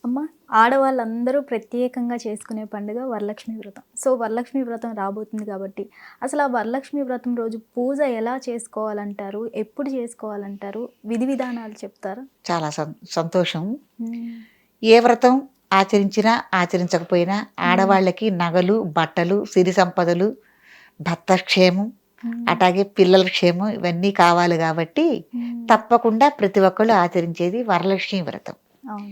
అమ్మ, ఆడవాళ్ళందరూ ప్రత్యేకంగా చేసుకునే పండుగ వరలక్ష్మి వ్రతం. సో, వరలక్ష్మి వ్రతం రాబోతుంది కాబట్టి, అసలు ఆ వరలక్ష్మి వ్రతం రోజు పూజ ఎలా చేసుకోవాలంటారు? ఎప్పుడు చేసుకోవాలంటారు? విధి విధానాలు చెప్తారా? చాలా సంతోషం. హ్మ్. ఏ వ్రతం ఆచరించినా, ఆచరించకపోయినా హ్మ్. ఆడవాళ్ళకి నగలు, బట్టలు, సిరి సంపదలు, భర్త క్షేమం, హ్మ్. అట్లాగే పిల్లల క్షేమం ఇవన్నీ కావాలి గాబట్టి, హ్మ్. తప్పకుండా ప్రతి ఒక్కళ్ళు ఆచరించేది వరలక్ష్మి వ్రతం. అవును.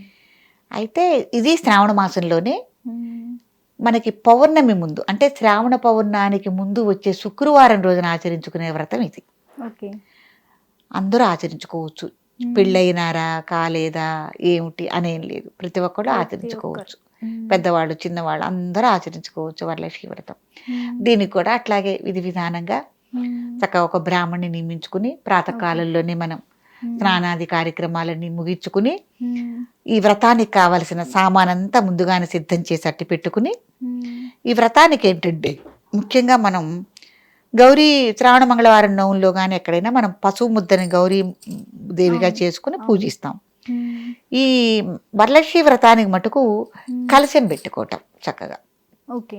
అయితే ఇది శ్రావణ మాసంలోనే హ్మ్. మనకి పౌర్ణమి ముందు అంటే శ్రావణ పౌర్ణానికి ముందు వచ్చే శుక్రవారం రోజున ఆచరించుకునే వ్రతం ఇది. ఓకే. అందరూ ఆచరించుకోవచ్చు. హ్మ్. పెళ్ళయినారా? కాలేదా? ఏమిటి అనేం లేదు. ప్రతి ఒక్కళ్ళు ప్రతి ఒక్కరు. ఆచరించుకోవచ్చు. హ్మ్. పెద్దవాళ్ళు, చిన్నవాళ్ళు అందరూ ఆచరించుకోవచ్చు వరలక్ష్మి వ్రతం. హ్మ్. దీనికి కూడా అట్లాగే విధి విధానంగా హ్మ్. చక్కగా ఒక బ్రాహ్మణ్ణి నియమించుకుని ఓకే. ప్రాతకాలంలోనే మనం హ్మ్. స్నానాది కార్యక్రమాలన్నీ ముగించుకుని, హ్మ్. ఈ వ్రతానికి కావలసిన సామానంతా ముందుగానే సిద్ధం చేసి అట్టి పెట్టుకుని, హ్మ్. ఈ వ్రతానికేంటంటే ముఖ్యంగా మనం గౌరీ శ్రావణ మంగళవారం నోములో గాని ఎక్కడైనా మనం పసుపు ముద్దని గౌరీ దేవిగా అవును. చేసుకుని అవును. పూజిస్తాం. హ్మ్. ఈ వరలక్ష్మి వ్రతానికి మటుకు హ్మ్. కలశం పెట్టుకోవటం చక్కగా. ఓకే.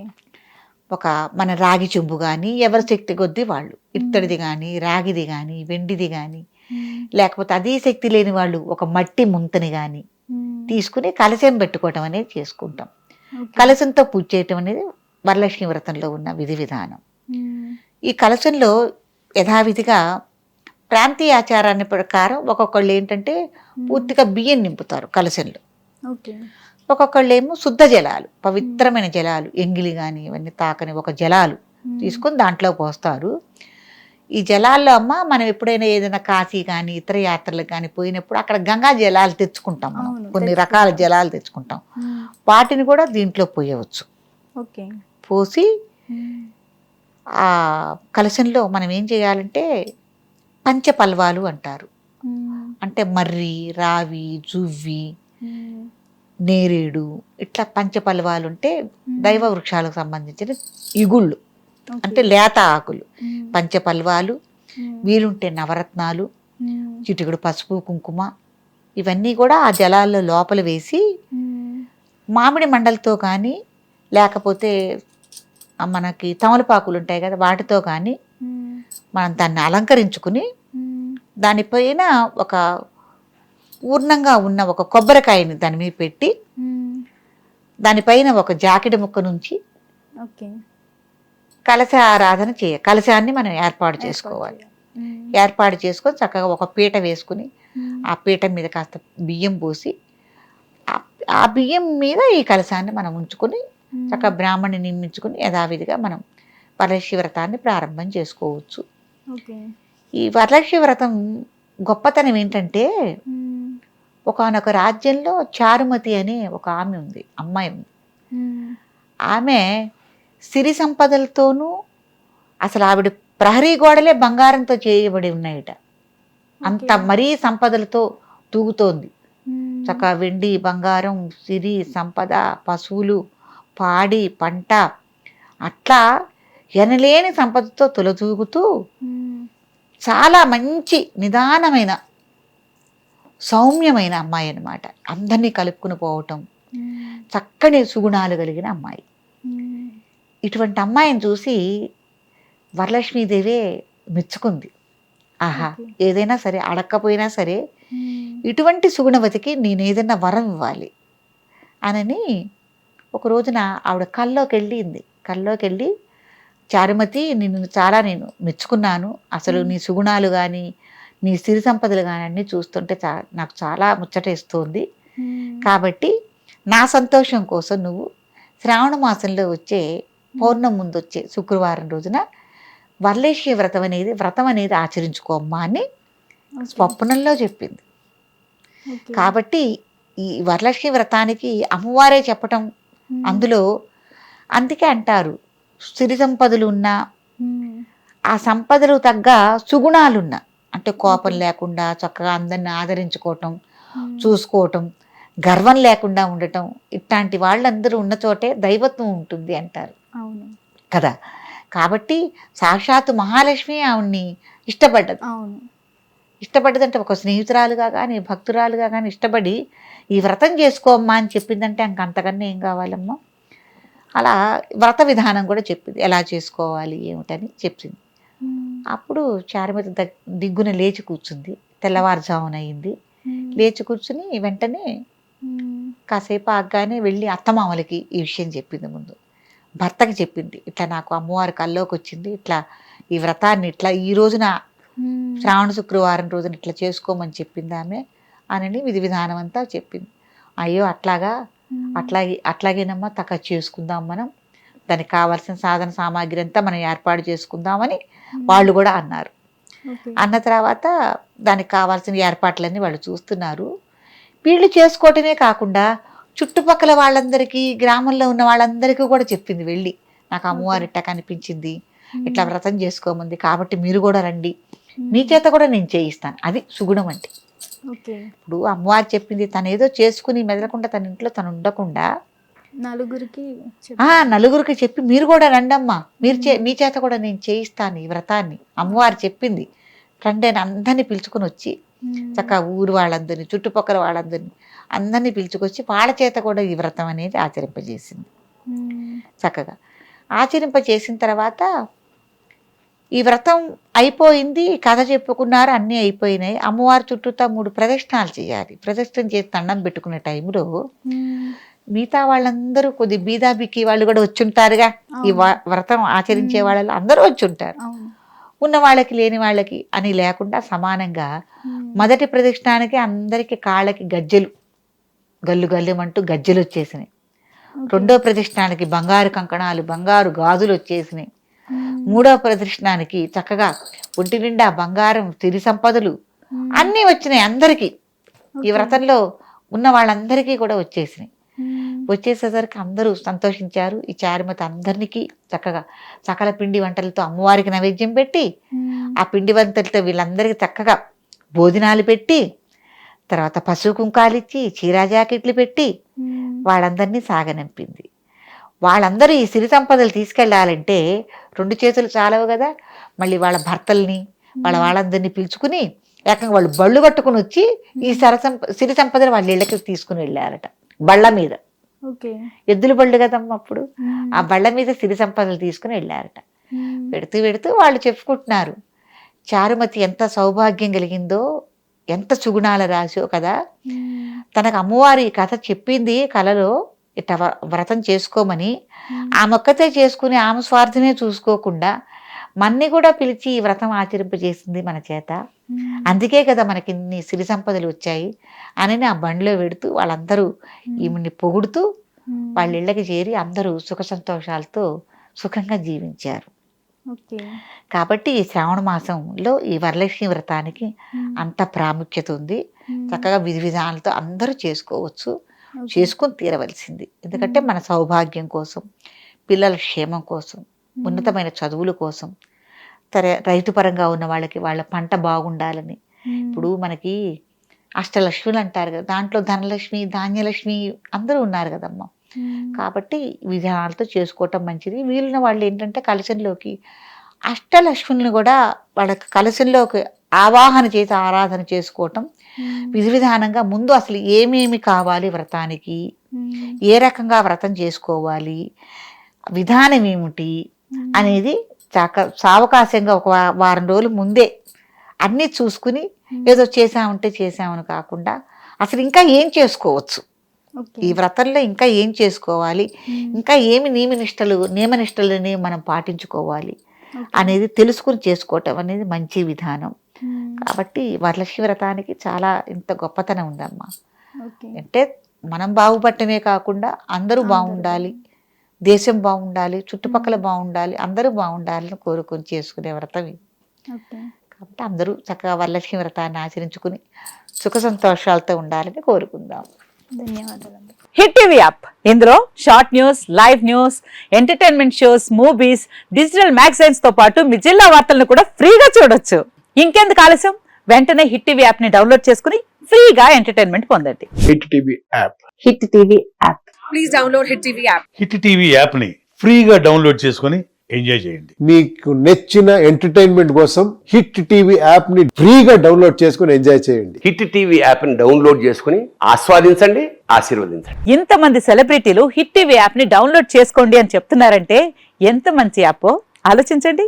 ఒక మన రాగి చెంబు గాని, ఎవరి శక్తి కొద్దీ వాళ్ళు. హ్మ్. ఇత్తడిది గాని, రాగిది గాని, వెండిది గాని, హ్మ్. లేకపోతే అదీ శక్తి లేని వాళ్ళు ఒక మట్టి ముంతని గాని హ్మ్. తీసుకుని కలశం పెట్టుకోవటం అనేది చేసుకుంటాం. ఓకే. కలశంతో పూజ చేయటం అనేది వరలక్ష్మి వ్రతంలో ఉన్న విధి విధానం. హ్మ్. ఈ కలశంలో యథావిధిగా ప్రాంతీయ ఆచారాన్ని ప్రకారం ఒక్కొక్కళ్ళు ఏంటంటే హ్మ్. పూర్తిగా బియ్యం నింపుతారు కలశంలో. ఓకే. ఒక్కొక్కళ్ళేమో శుద్ధ జలాలు, హ్మ్. పవిత్రమైన జలాలు, ఎంగిలి గాని ఇవన్నీ తాకని ఒక జలాలు హ్మ్. తీసుకొని దాంట్లో పోస్తారు. ఈ జలాల్లో అమ్మ మనం ఎప్పుడైనా ఏదైనా కాశీ గాని, ఇతర యాత్రలకు గాని పోయినప్పుడు అక్కడ గంగా జలాలు తెచ్చుకుంటాం మనం. అవును. కొన్ని రకాల తెచ్చుకుంటాం. జలాలు తెచ్చుకుంటాం. హ్మ్. వాటిని కూడా దీంట్లో పోయవచ్చు. ఓకే. పోసి హ్మ్. ఆ కలశంలో మనం ఏం చేయాలంటే పంచపల్వాలు అంటారు. హ్మ్. అంటే మర్రి, రావి, జువ్వి, హ్మ్. నేరేడు ఇట్లా పంచపల్వాలుంటే దైవ హ్మ్. వృక్షాలకు సంబంధించిన ఇగుళ్ళు. ఓకే. అంటే లేత ఆకులు. హ్మ్. పంచపల్వాలు, హ్మ్. వీలుంటే నవరత్నాలు, హ్మ్. చిటికెడు పసుపు, కుంకుమ ఇవన్నీ కూడా ఆ జలాల్లో లోపల వేసి హ్మ్. మామిడి మండలతో కానీ, లేకపోతే మనకి తమలపాకులుంటాయి కదా! వాటితో కానీ హ్మ్. మనం దాన్ని అలంకరించుకుని, హ్మ్. దానిపైన ఒక పూర్ణంగా ఉన్న ఒక కొబ్బరికాయని దాని మీద పెట్టి, హ్మ్. దానిపైన ఒక జాకెట్ ముక్కనుంచి ఓకే. కలశ ఆరాధన కలశాన్ని మనం ఏర్పాటు ఏర్పాటు చేసుకోవాలి. చేయాలి. హ్మ్. ఏర్పాటు చేసుకొని చక్కగా ఒక పీట వేసుకుని, హ్మ్. ఆ పీట మీద కాస్త బియ్యం పోసి, ఆ ఆ బియ్యం మీద ఈ కలశాన్ని మనం ఉంచుకొని, హ్మ్. చక్కగా బ్రాహ్మణ్ణి నియమించుకొని యథావిధిగా మనం వరలక్ష్మి వ్రతాన్ని ప్రారంభం చేసుకోవచ్చు. ఓకే. ఈ వరలక్ష్మి వ్రతం గొప్పతనం ఏంటంటే, హ్మ్. ఒకానొక రాజ్యంలో చారుమతి అనే ఒక ఆమె ఉంది. అమ్మాయి ఉంది. హ్మ్. ఆమె సిరి సంపదలతోనూ అసలు ఆవిడ ప్రహరీ గోడలే బంగారంతో చేయబడి ఉన్నాయట. అంత ఓకే. మరీ సంపదలతో తూగుతోంది. హ్మ్. చక్కగా వెండి, బంగారం, సిరి, సంపద, పశువులు, పాడి, పంట అట్లా ఎనలేని సంపదతో తులతూగుతూ హ్మ్. చాలా మంచి నిదానమైన, సౌమ్యమైన అమ్మాయి అన్నమాట. అందరినీ కలుపుకుని పోవటం, హ్మ్. చక్కని సుగుణాలు కలిగిన అమ్మాయి. హ్మ్. ఇటువంటి అమ్మాయిని చూసి వరలక్ష్మీదేవే మెచ్చుకుంది. ఆహా! ఓకే. ఏదైనా సరే అడక్కపోయినా సరే, హ్మ్. ఇటువంటి సుగుణవతికి నేనేదన్నా వరం ఇవ్వాలి అనని ఒక రోజున ఆవిడ కల్లోకెళ్ళింది. కల్లోకెళ్ళి, చారుమతి నిన్ను చాలా నేను మెచ్చుకున్నాను. అసలు హ్మ్. నీ సుగుణాలు గాని, నీ సిరి సంపదలు గాని అన్నీ చూస్తుంటే నాకు చాలా ముచ్చటేస్తోంది. హ్మ్. కాబట్టి నా సంతోషం కోసం నువ్వు శ్రావణ మాసంలో వచ్చే హ్మ్. పౌర్ణమి ముందొచ్చే శుక్రవారం రోజున వరలక్ష్మి వ్రతం అనేది ఆచరించుకో అమ్మా అని ఓకే. స్వప్నంలో చెప్పింది. ఓకే. కాబట్టి ఈ వరలక్ష్మి వ్రతానికి అమ్మవారే చెప్పటం హ్మ్. అందులో అందుకే అంటారు సిరి సంపదలున్నా, హ్మ్. ఆ సంపదలు తగ్గ సుగుణాలున్న అంటే కోపం ఓకే. లేకుండా చక్కగా అందరిని ఆదరించుకోవటం, హ్మ్. చూసుకోవటం, గర్వం లేకుండా ఉండటం ఇట్లాంటి వాళ్ళందరూ ఉన్న చోటే దైవత్వం ఉంటుంది అంటారు అవును. కదా! కాబట్టి సాక్షాత్తు మహాలక్ష్మి ఆవిడ్ని ఇష్టపడ్డది. అవును. ఇష్టపడ్డదంటే ఒక స్నేహితురాలుగా కానీ భక్తురాలుగా కానీ ఇష్టపడి ఈ వ్రతం చేసుకోమ్మా అని చెప్పిందంటే అంతకన్నా ఏం కావాలమ్మా. అలా వ్రత విధానం కూడా చెప్పింది, ఎలా చేసుకోవాలి ఏమిటని చెప్పింది. అప్పుడు చారుమతి దిగ్గున లేచి కూర్చుంది. తెల్లవారుజామున అయింది. లేచి కూర్చుని వెంటనే కాసేపు ఆగ్గానే వెళ్ళి అత్తమామలకి ఈ విషయం చెప్పింది. ముందు భర్తకి చెప్పింది, ఇట్లా నాకు అమ్మవారి కల్లోకి వచ్చింది, ఇట్లా ఈ వ్రతాన్ని ఇట్లా ఈ రోజున శ్రావణ శుక్రవారం రోజున ఇట్లా చేసుకోమని చెప్పింది ఆమె అని విధి విధానం అంతా చెప్పింది. అయ్యో అట్లాగేనమ్మా చేసుకుందాం, మనం దానికి కావాల్సిన సాధన సామాగ్రి అంతా మనం ఏర్పాటు చేసుకుందామని వాళ్ళు కూడా అన్నారు. అన్న తర్వాత దానికి కావాల్సిన ఏర్పాట్లన్నీ వాళ్ళు చూస్తున్నారు. వీళ్ళు చేసుకోవటమే కాకుండా చుట్టుపక్కల వాళ్ళందరికీ, గ్రామంలో ఉన్న వాళ్ళందరికీ కూడా చెప్పింది వెళ్ళి, నాకు అమ్మవారి ఇట్ట కనిపించింది, ఇట్లా వ్రతం చేసుకోమంది, కాబట్టి మీరు కూడా రండి, మీ చేత కూడా నేను చేయిస్తాను. అది సుగుణం అంటే. ఇప్పుడు అమ్మవారు చెప్పింది, తను ఏదో చేసుకుని మెదలకుండా తన ఇంట్లో తను ఉండకుండా నలుగురికి చెప్పి మీరు కూడా రండమ్మా, మీ చేత కూడా నేను చేయిస్తాను ఈ వ్రతాన్ని. అమ్మవారు చెప్పింది రండి అని అందరినీ పిలుచుకుని వచ్చి చక్కగా ఊరు వాళ్ళందరినీ, చుట్టుపక్కల వాళ్ళందరినీ అందరినీ పిలుచుకొచ్చి వాళ్ళ చేత కూడా ఈ వ్రతం అనేది ఆచరింపజేసింది. చక్కగా ఆచరింపజేసిన తర్వాత ఈ వ్రతం అయిపోయింది, కథ చెప్పుకున్నారు, అన్నీ అయిపోయినాయి. అమ్మవారి చుట్టూతా 3 ప్రదక్షిణాలు చేయాలి. ప్రదక్షిణ చేసి దండం పెట్టుకునే టైంలో మిగతా వాళ్ళందరూ కొద్ది బీదా బిక్కి వాళ్ళు కూడా వచ్చుంటారుగా, ఈ వ్రతం ఆచరించే వాళ్ళు అందరూ వచ్చుంటారు. ఉన్న వాళ్ళకి లేని వాళ్ళకి అని లేకుండా సమానంగా మొదటి ప్రదక్షిణానికి అందరికీ కాళ్ళకి గజ్జెలు, గల్లు గల్లుమంటూ గజ్జెలు వచ్చేసినాయి. రెండో ప్రదక్షిణానికి బంగారు కంకణాలు, బంగారు గాజులు వచ్చేసినాయి. మూడో ప్రదక్షిణానికి చక్కగా ఒంటి నిండా బంగారం, సిరి సంపదలు అన్నీ వచ్చినాయి అందరికీ. ఈ వ్రతంలో ఉన్న వాళ్ళందరికీ కూడా వచ్చేసినాయి. వచ్చేసేసరికి అందరూ సంతోషించారు. ఈ చారుమతి అందరికీ చక్కగా సకల పిండి వంటలతో అమ్మవారికి నైవేద్యం పెట్టి, ఆ పిండి వంటలతో వీళ్ళందరికీ చక్కగా భోజనాలు పెట్టి, తర్వాత పసుపు కుంకాలు ఇచ్చి, చీరా జాకెట్లు పెట్టి వాళ్ళందరినీ సాగనంపింది. వాళ్ళందరూ ఈ సిరి సంపదలు తీసుకెళ్ళాలంటే 2 చేతులు చాలవు కదా, మళ్ళీ వాళ్ళ భర్తల్ని వాళ్ళందరినీ పిలుచుకుని ఏకంగా వాళ్ళు బళ్ళు కట్టుకుని వచ్చి ఈ సిరి సంపదలు వాళ్ళ ఇళ్ళకి తీసుకుని వెళ్ళారట. బళ్ళ మీద, ఎద్దుల బళ్ళు కదమ్మా అప్పుడు, ఆ బళ్ళ మీద సిరి సంపదలు తీసుకుని వెళ్ళారట. పెడుతూ వాళ్ళు చెప్పుకుంటున్నారు, చారుమతి ఎంత సౌభాగ్యం కలిగిందో, ఎంత సుగుణాల రాశో కదా. తనకు అమ్మవారి కథ చెప్పింది కలలో, ఇట్లా వ్రతం చేసుకోమని. ఆమె ఒక్కతే చేసుకుని ఆమె స్వార్థనే చూసుకోకుండా మన్ని కూడా పిలిచి ఈ వ్రతం ఆచరింపజేసింది మన చేత. అందుకే కదా మనకి ఇన్ని సిరి సంపదలు వచ్చాయి అని ఆ బండిలో పెడుతూ వాళ్ళందరూ ఈమెని పొగుడుతూ వాళ్ళ ఇళ్ళకి చేరి అందరూ సుఖ సంతోషాలతో సుఖంగా జీవించారు. కాబట్టి ఈ శ్రావణ మాసంలో ఈ వరలక్ష్మి వ్రతానికి అంత ప్రాముఖ్యత ఉంది. చక్కగా విధి విధానాలతో అందరూ చేసుకోవచ్చు, చేసుకొని తీరవలసింది. ఎందుకంటే మన సౌభాగ్యం కోసం, పిల్లల క్షేమం కోసం, ఉన్నతమైన చదువుల కోసం, రైతు పరంగా ఉన్న వాళ్ళకి వాళ్ళ పంట బాగుండాలని. ఇప్పుడు మనకి అష్టలక్ష్ములు అంటారు కదా, దాంట్లో ధనలక్ష్మి, ధాన్యలక్ష్మి అందరూ ఉన్నారు కదమ్మా. కాబట్టి విధానాలతో చేసుకోవటం మంచిది. వీలున్న వాళ్ళు ఏంటంటే కలశంలోకి అష్టలక్ష్ములను కూడా వాళ్ళకి కలశంలోకి ఆవాహన చేసి ఆరాధన చేసుకోవటం విధి విధానంగా. ముందు అసలు ఏమేమి కావాలి వ్రతానికి, ఏ రకంగా వ్రతం చేసుకోవాలి, విధానం ఏమిటి అనేది సావకాశంగా ఒక వారం రోజులు ముందే అన్నీ చూసుకుని ఏదో చేసామని కాకుండా అసలు ఇంకా ఏం చేసుకోవచ్చు, ఈ వ్రతంలో ఇంకా ఏం చేసుకోవాలి, ఇంకా ఏమి నియమనిష్టలని మనం పాటించుకోవాలి అనేది తెలుసుకుని చేసుకోవటం అనేది మంచి విధానం. కాబట్టి వరలక్ష్మి వ్రతానికి చాలా ఇంత గొప్పతనం ఉందమ్మా. అంటే మనం బాగుపడటమే కాకుండా అందరూ బాగుండాలి, దేశం బాగుండాలి, చుట్టుపక్కల బాగుండాలి, అందరూ బాగుండాలని కోరుకొని చేసుకునే వ్రతం ఇది. కాబట్టి అందరూ చక్కగా వరలక్ష్మి వ్రతాన్ని ఆచరించుకుని సుఖ సంతోషాలతో ఉండాలని కోరుకుందాం. ధన్యవాదాలు. హిట్ టీవీ యాప్, ఇందులో short news, live news, entertainment shows, movies, digital magazines తో పాటు మీ జిల్లా వార్తలను కూడా ఫ్రీగా చూడొచ్చు. ఇంకెందుకు ఆలస్యం, వెంటనే హిట్ టీవీ యాప్ ని డౌన్లోడ్ చేసుకుని ఫ్రీగా ఎంటర్టైన్మెంట్ పొందండి. Hit TV app, hit TV app, please download hit TV app. Hit TV యాప్ని ఫ్రీగా డౌన్లోడ్ చేసుకొని ఎంజాయ్ చేయండి. మీకు నచ్చిన ఎంటర్టైన్మెంట్ కోసం హిట్ టీవీ యాప్ ని ఫ్రీగా డౌన్లోడ్ చేసుకుని ఎంజాయ్ చేయండి. హిట్ టీవీ యాప్ని డౌన్లోడ్ చేసుకుని ఆస్వాదించండి, ఆశీర్వదించండి. ఇంతమంది సెలబ్రిటీలు హిట్ టీవీ యాప్ ని డౌన్లోడ్ చేసుకోండి అని చెప్తున్నారంటే ఎంత మంచి యాప్ ఆలోచించండి.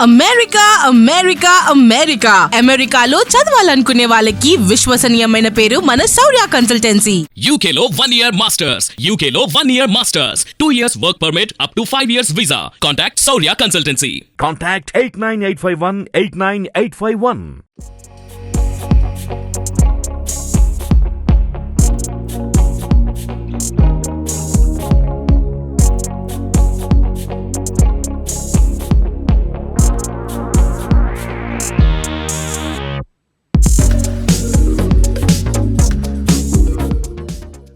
అమెరికా అమెరికా అమెరికా అమెరికాలో చదవాలనుకునే వాళ్ళకి విశ్వసనీయమైన పేరు మన శౌర్య consultancy. UK Law 1 Year Masters. UK Law 1 Year Masters. 2 years work permit up to 5 years visa. Contact Saurya Consultancy. Contact 89851 89851.